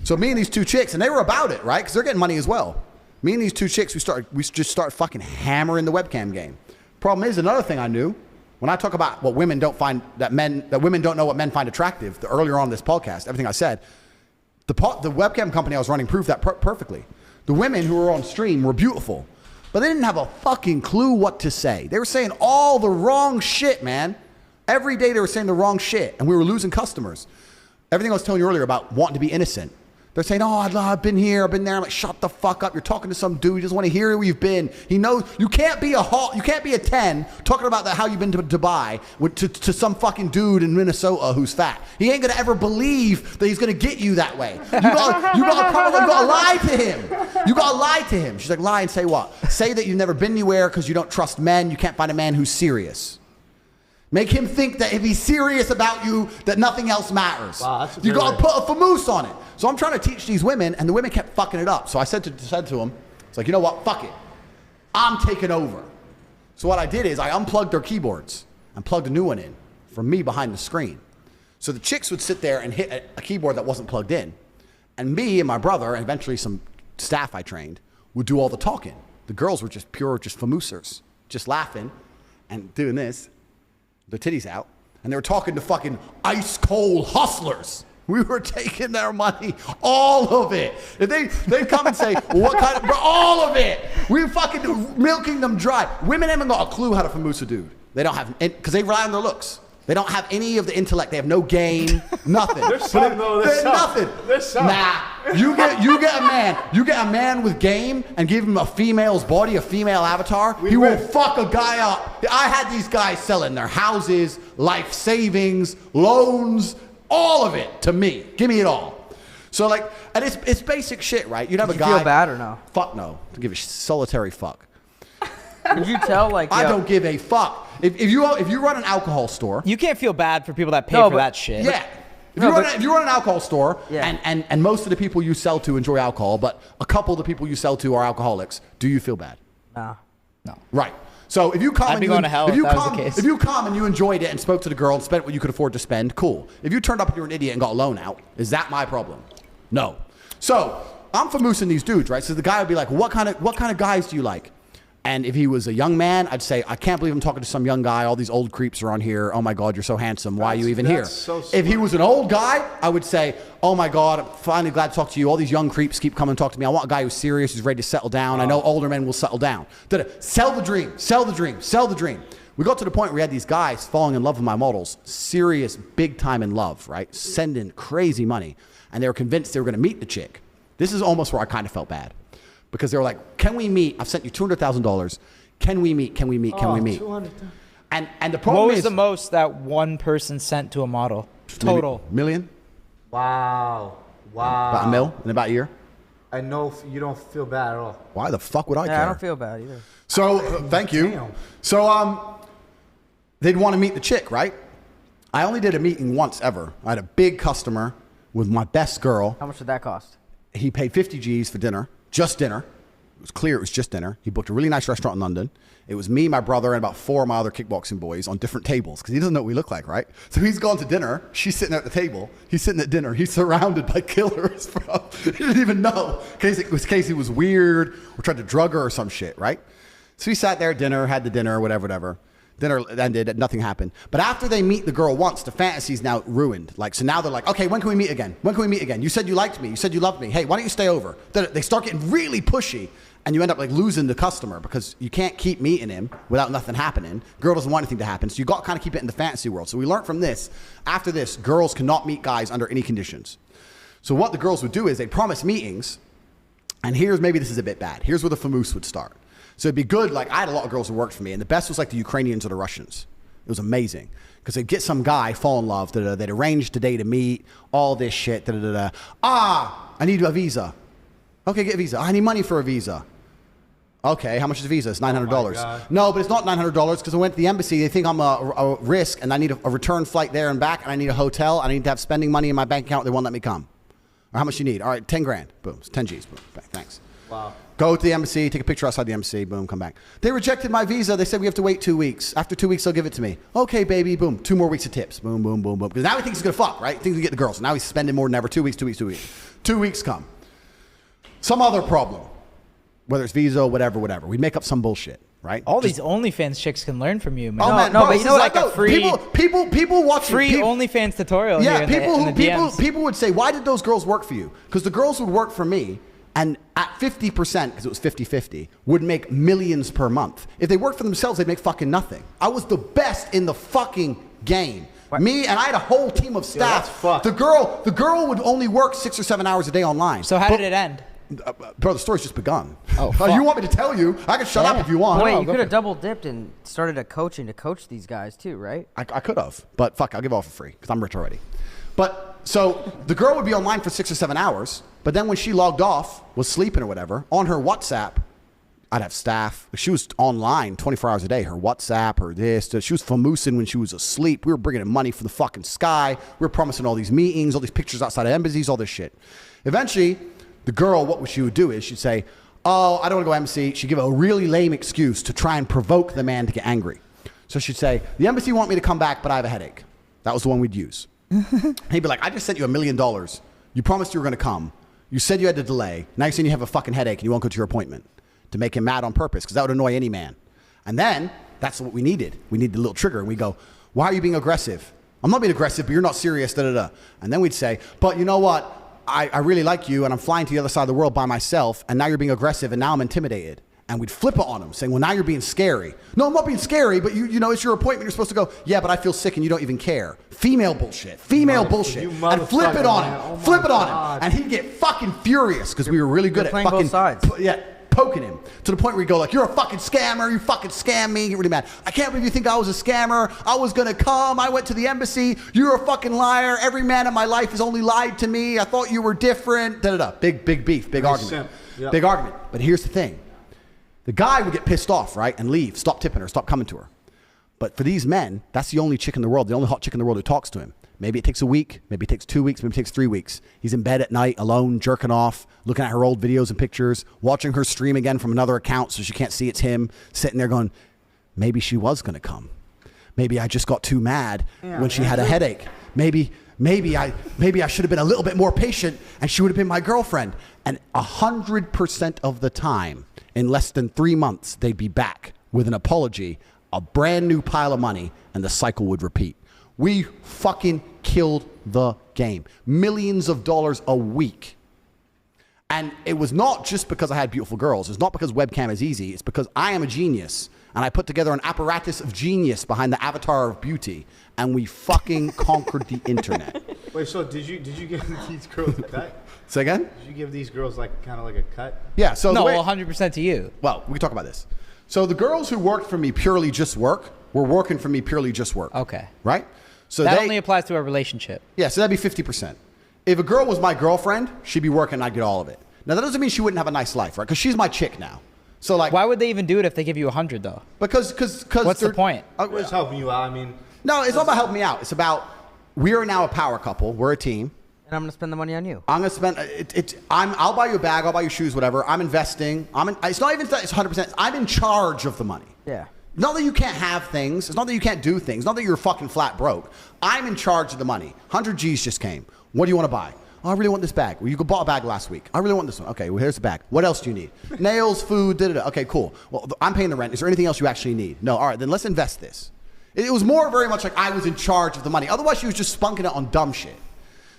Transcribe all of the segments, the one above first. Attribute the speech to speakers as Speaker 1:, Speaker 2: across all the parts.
Speaker 1: So me and these two chicks, and they were about it, right? Because they're getting money as well. Me and these two chicks, we just start fucking hammering the webcam game. Problem is, another thing I knew, when I talk about what women don't find, that women don't know what men find attractive, earlier on this podcast, everything I said, the webcam company I was running proved that perfectly. The women who were on stream were beautiful, but they didn't have a fucking clue what to say. They were saying all the wrong shit, man. Every day they were saying the wrong shit, and we were losing customers. Everything I was telling you earlier about wanting to be innocent. They're saying, oh, I've been here, I've been there. I'm like, shut the fuck up. You're talking to some dude. He doesn't want to hear where you've been. He knows you can't be a 10 talking about how you've been to Dubai to some fucking dude in Minnesota who's fat. He ain't going to ever believe that he's going to get you that way. You gotta lie to him. You got to lie to him. She's like, lie and say what? Say that you've never been anywhere because you don't trust men. You can't find a man who's serious. Make him think that if he's serious about you, that nothing else matters. Wow, you got to put a famoose on it. So I'm trying to teach these women, and the women kept fucking it up. So I said to them, it's like, you know what, fuck it. I'm taking over. So what I did is I unplugged their keyboards and plugged a new one in from me behind the screen. So the chicks would sit there and hit a keyboard that wasn't plugged in. And me and my brother, and eventually some staff I trained, would do all the talking. The girls were just famoosers, just laughing and doing this. Their titties out, and they were talking to fucking ice cold hustlers. We were taking their money, all of it. If they come and say, well, what kind of, all of it. We were fucking milking them dry. Women haven't got a clue how to famoose a dude. They don't have, because they rely on their looks. They don't have any of the intellect. They have no game, nothing.
Speaker 2: There's some, though. There's
Speaker 1: nothing.
Speaker 2: There's some.
Speaker 1: Nah. You get a man with game and give him a female's body, a female avatar. He will fuck a guy up. I had these guys selling their houses, life savings, loans, all of it to me. Give me it all. So like, and it's basic shit, right? You'd have a guy.
Speaker 3: Did you feel bad or no?
Speaker 1: Fuck no. To give a solitary fuck.
Speaker 3: Did you tell like?
Speaker 1: I don't give a fuck. If you run an alcohol store,
Speaker 4: you can't feel bad for people that pay for that shit.
Speaker 1: Yeah. If you run an alcohol store, and most of the people you sell to enjoy alcohol, but a couple of the people you sell to are alcoholics, do you feel bad?
Speaker 3: No.
Speaker 1: Right. So if you come
Speaker 4: I'd be going to hell if that was the case.
Speaker 1: If you come and you enjoyed it and spoke to the girl and spent what you could afford to spend, cool. If you turned up and you're an idiot and got a loan out, is that my problem? No. So I'm famoosing these dudes, right? So the guy would be like, what kind of guys do you like? And if he was a young man, I'd say, I can't believe I'm talking to some young guy. All these old creeps are on here. Oh my God, you're so handsome. Why are you even here?
Speaker 2: So
Speaker 1: if he was an old guy, I would say, oh my God, I'm finally glad to talk to you. All these young creeps keep coming to talk to me. I want a guy who's serious, who's ready to settle down. I know older men will settle down. Sell the dream, sell the dream, sell the dream. We got to the point where we had these guys falling in love with my models, serious, big time in love, right? Sending crazy money. And they were convinced they were going to meet the chick. This is almost where I kind of felt bad. Because they were like, can we meet? I've sent you $200,000. Can we meet? Can we meet? Can we meet? And the problem
Speaker 4: what was
Speaker 1: is,
Speaker 4: the most that one person sent to a model? Total.
Speaker 1: Million?
Speaker 2: Wow.
Speaker 1: About $1 million in about a year?
Speaker 2: I know you don't feel bad at all.
Speaker 1: Why the fuck would I care?
Speaker 3: Yeah, I don't feel bad either.
Speaker 1: So, thank you.
Speaker 2: Damn.
Speaker 1: So, they'd want to meet the chick, right? I only did a meeting once ever. I had a big customer with my best girl.
Speaker 3: How much did that cost?
Speaker 1: He paid 50 G's for dinner, just dinner. It was clear it was just dinner. He booked a really nice restaurant in London. It was me, my brother, and about 4 of my other kickboxing boys on different tables because he doesn't know what we look like, right? So he's gone to dinner. She's sitting at the table. He's sitting at dinner. He's surrounded by killers, bro. He didn't even know. In case he was weird or tried to drug her or some shit, right? So he sat there at dinner, had the dinner, whatever. Dinner ended, nothing happened. But after they meet the girl once, the fantasy's now ruined. So now they're like, okay, when can we meet again? When can we meet again? You said you liked me. You said you loved me. Hey, why don't you stay over? They start getting really pushy, and you end up like losing the customer because you can't keep meeting him without nothing happening. Girl doesn't want anything to happen, so you got to kind of keep it in the fantasy world. So we learned from this. After this, girls cannot meet guys under any conditions. So what the girls would do is they'd promise meetings, and maybe this is a bit bad. Here's where the famoose would start. So it'd be good, like I had a lot of girls who worked for me, and the best was like the Ukrainians or the Russians. It was amazing. Because they'd get some guy, fall in love, they'd arrange today to meet, all this shit, I need a visa. Okay, get a visa. I need money for a visa. Okay, how much is a visa? It's $900. No, but it's not $900 because I went to the embassy. They think I'm a risk, and I need a return flight there and back, and I need a hotel. I need to have spending money in my bank account. They won't let me come. Or how much you need? All right, 10 grand. Boom, it's 10 G's. Boom. Thanks.
Speaker 2: Wow.
Speaker 1: Go to the embassy, take a picture outside the embassy, boom, come back. They rejected my visa. They said we have to wait 2 weeks. After 2 weeks, they'll give it to me. Okay, baby, boom. 2 more weeks of tips. Boom, boom, boom, boom. Because now he thinks he's going to fuck, right? He thinks he get the girls. Now he's spending more than ever. 2 weeks, 2 weeks, 2 weeks. 2 weeks come. Some other problem. Whether it's visa, whatever. We make up some bullshit, right?
Speaker 4: All these OnlyFans chicks can learn from you, man.
Speaker 1: Oh, man,
Speaker 3: no,
Speaker 1: bro,
Speaker 3: but you know, like a free-
Speaker 1: people watch
Speaker 4: Free OnlyFans tutorial.
Speaker 1: Yeah,
Speaker 4: here in the DMs.
Speaker 1: people would say, why did those girls work for you? Because the girls would work for me, and at 50%, because it was 50-50, would make millions per month. If they worked for themselves, they'd make fucking nothing. I was the best in the fucking game.
Speaker 3: What?
Speaker 1: Me, and I had a whole team of staff.
Speaker 2: that's fucked.
Speaker 1: The girl would only work 6 or 7 hours a day online.
Speaker 4: So how did it end?
Speaker 1: Bro, the story's just begun.
Speaker 4: Oh, fuck.
Speaker 1: You want me to tell you? I can shut up if you want.
Speaker 3: Wait,
Speaker 4: no,
Speaker 3: you
Speaker 4: go
Speaker 3: could
Speaker 4: for
Speaker 3: have double dipped and started a coaching to coach these guys too, right?
Speaker 1: I could have, but fuck, I'll give it all for free because I'm rich already. But so the girl would be online for 6 or 7 hours, but then when she logged off, was sleeping or whatever, on her WhatsApp, I'd have staff. She was online 24 hours a day. Her WhatsApp, her this. She was famoosing when she was asleep. We were bringing in money from the fucking sky. We were promising all these meetings, all these pictures outside of embassies, all this shit. Eventually, the girl, what she would do is she'd say, oh, I don't want to go embassy. She'd give a really lame excuse to try and provoke the man to get angry. So she'd say, the embassy want me to come back, but I have a headache. That was the one we'd use. He'd be like, I just sent you $1 million. You promised you were going to come. You said you had to delay. Now you're saying you have a fucking headache and you won't go to your appointment. To make him mad on purpose, because that would annoy any man. And then, that's what we needed. We needed a little trigger. And we go, why are you being aggressive? I'm not being aggressive, but you're not serious, da-da-da. And then we'd say, but you know what? I really like you, and I'm flying to the other side of the world by myself, and now you're being aggressive, and now I'm intimidated. And we'd flip it on him, saying, well, now you're being scary. No, I'm not being scary, but you know, it's your appointment. You're supposed to go, yeah, but I feel sick, and you don't even care. Female bullshit. Female bullshit.
Speaker 2: you
Speaker 1: And flip it
Speaker 2: motherfucker,
Speaker 1: on
Speaker 2: man.
Speaker 1: him.
Speaker 2: Oh my
Speaker 1: Flip it on
Speaker 2: God.
Speaker 1: him. And he'd get fucking furious, because we were really good
Speaker 3: You're
Speaker 1: at
Speaker 3: playing both
Speaker 1: fucking...
Speaker 3: sides.
Speaker 1: Yeah. Poking him to the point where you go like, you're a fucking scammer, you fucking scam me, get really mad. I can't believe you think I was a scammer. I was gonna come, I went to the embassy, you're a fucking liar. Every man in my life has only lied to me. I thought you were different. Da-da-da. Big beef, big argument.
Speaker 2: Yep.
Speaker 1: Big argument. But here's the thing. The guy would get pissed off, right? And leave, stop tipping her, stop coming to her. But for these men, that's the only chick in the world, the only hot chick in the world who talks to him. Maybe it takes a week, maybe it takes 2 weeks, maybe it takes 3 weeks. He's in bed at night, alone, jerking off, looking at her old videos and pictures, watching her stream again from another account so she can't see it's him, sitting there going, maybe she was going to come. Maybe I just got too mad when she had a headache. Maybe I should have been a little bit more patient and she would have been my girlfriend. And 100% of the time, in less than 3 months, they'd be back with an apology, a brand new pile of money, and the cycle would repeat. We fucking killed the game. Millions of dollars a week. And it was not just because I had beautiful girls. It's not because webcam is easy. It's because I am a genius. And I put together an apparatus of genius behind the avatar of beauty. And we fucking conquered the internet.
Speaker 2: Wait, so did you give these girls a cut?
Speaker 1: Say again?
Speaker 2: Did you give these girls like kind of like a cut?
Speaker 1: Yeah, so
Speaker 4: No,
Speaker 1: the way,
Speaker 4: 100% to you.
Speaker 1: well, we can talk about this. So the girls who worked for me purely just work were working for me purely just work.
Speaker 4: Okay.
Speaker 1: Right? So
Speaker 4: That
Speaker 1: they,
Speaker 4: only applies to a relationship.
Speaker 1: yeah, so that'd be 50%. If a girl was my girlfriend, she'd be working and I'd get all of it. Now, that doesn't mean she wouldn't have a nice life, right? Because she's my chick now. So, like...
Speaker 4: Why would they even do it if they give you 100, though?
Speaker 1: Because
Speaker 4: What's the
Speaker 1: they're-
Speaker 4: point?
Speaker 2: We're just helping you out. I mean,
Speaker 1: No, it's not about helping me out. It's about we are now a power couple. We're a team.
Speaker 3: And I'm gonna spend the money on you.
Speaker 1: I'm gonna spend I'll buy you a bag. I'll buy you shoes. Whatever. I'm investing. It's not even that. It's 100%. I'm in charge of the money.
Speaker 3: Yeah.
Speaker 1: Not that you can't have things. It's not that you can't do things. Not that you're fucking flat broke. I'm in charge of the money. 100 G's just came. What do you want to buy? Oh, I really want this bag. Well, you bought a bag last week. I really want this one. Okay, well, here's the bag. What else do you need? Nails, food, da-da-da. Okay, cool. Well, I'm paying the rent. Is there anything else you actually need? No. All right, then let's invest this. It was more very much like I was in charge of the money. Otherwise, she was just spunking it on dumb shit.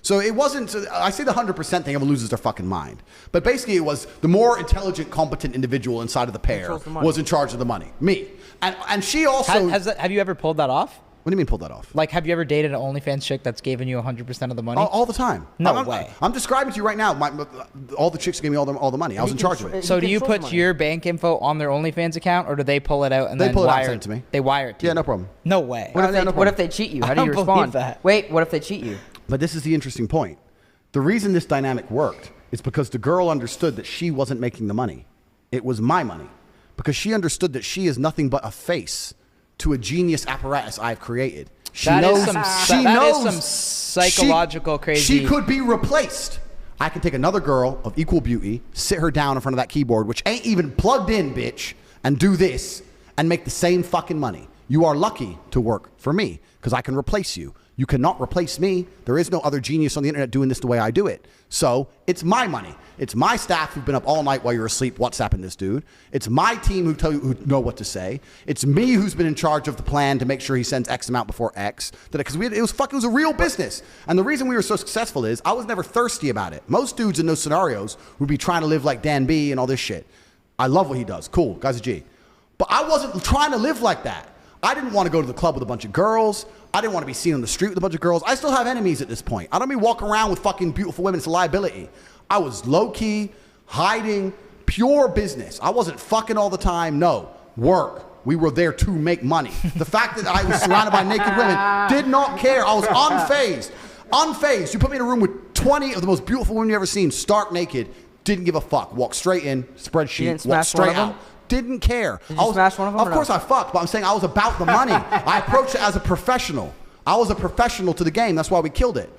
Speaker 1: So it wasn't, I say the 100% thing, everyone loses their fucking mind. But basically it was the more intelligent, competent individual inside of the pair was in charge of the money. Me. And she also...
Speaker 4: Have you ever pulled that off?
Speaker 1: What do you mean pulled that off?
Speaker 4: Like, have you ever dated an OnlyFans chick that's given you 100% of the money?
Speaker 1: All the time.
Speaker 4: No way.
Speaker 1: I'm describing to you right now, all the chicks gave me all the money. I was in charge of it.
Speaker 4: So
Speaker 3: He
Speaker 4: do you
Speaker 3: controls
Speaker 4: put
Speaker 3: the money.
Speaker 4: your bank info on their OnlyFans account, or do they pull it out and
Speaker 1: They
Speaker 4: then
Speaker 1: pull it out and
Speaker 4: wire
Speaker 1: send it to me.
Speaker 4: They wire it to
Speaker 1: Yeah,
Speaker 4: you?
Speaker 1: no problem.
Speaker 4: No way.
Speaker 3: What if,
Speaker 1: Yeah,
Speaker 3: they,
Speaker 1: no
Speaker 3: what if
Speaker 1: problem.
Speaker 3: they cheat you? How
Speaker 4: I
Speaker 3: do you
Speaker 4: don't believe
Speaker 3: respond?
Speaker 4: that.
Speaker 3: Wait, what if they cheat you?
Speaker 1: But this is the interesting point. The reason this dynamic worked is because the girl understood that she wasn't making the money. It was my money. Because she understood that she is nothing but a face to a genius apparatus I've created. She
Speaker 4: That
Speaker 1: knows,
Speaker 4: is some
Speaker 1: she
Speaker 4: that is
Speaker 1: knows
Speaker 4: some psychological crazy.
Speaker 1: She could be replaced. I can take another girl of equal beauty, sit her down in front of that keyboard, which ain't even plugged in, bitch, and do this and make the same fucking money. You are lucky to work for me because I can replace you. You cannot replace me. There is no other genius on the internet doing this the way I do it. So it's my money. It's my staff who've been up all night while you're asleep WhatsApping this dude. It's my team who know what to say. It's me who's been in charge of the plan to make sure he sends X amount before X. Because it was a real business. And the reason we were so successful is I was never thirsty about it. Most dudes in those scenarios would be trying to live like Dan B and all this shit. I love what he does. Cool, guy's a G. But I wasn't trying to live like that. I didn't want to go to the club with a bunch of girls. I didn't want to be seen on the street with a bunch of girls. I still have enemies at this point. I don't be walking around with fucking beautiful women. It's a liability. I was low-key, hiding, pure business. I wasn't fucking all the time. No, work. We were there to make money. The fact that I was surrounded by naked women, did not care. I was unfazed. Unfazed. You put me in a room with 20 of the most beautiful women you've ever seen, stark naked, didn't give a fuck. Walked straight in, spreadsheet, walked straight out. Didn't care.
Speaker 3: Did you smash one of them?
Speaker 1: Of course I fucked, but I'm saying I was about the money. I approached it as a professional. I was a professional to the game. That's why we killed it.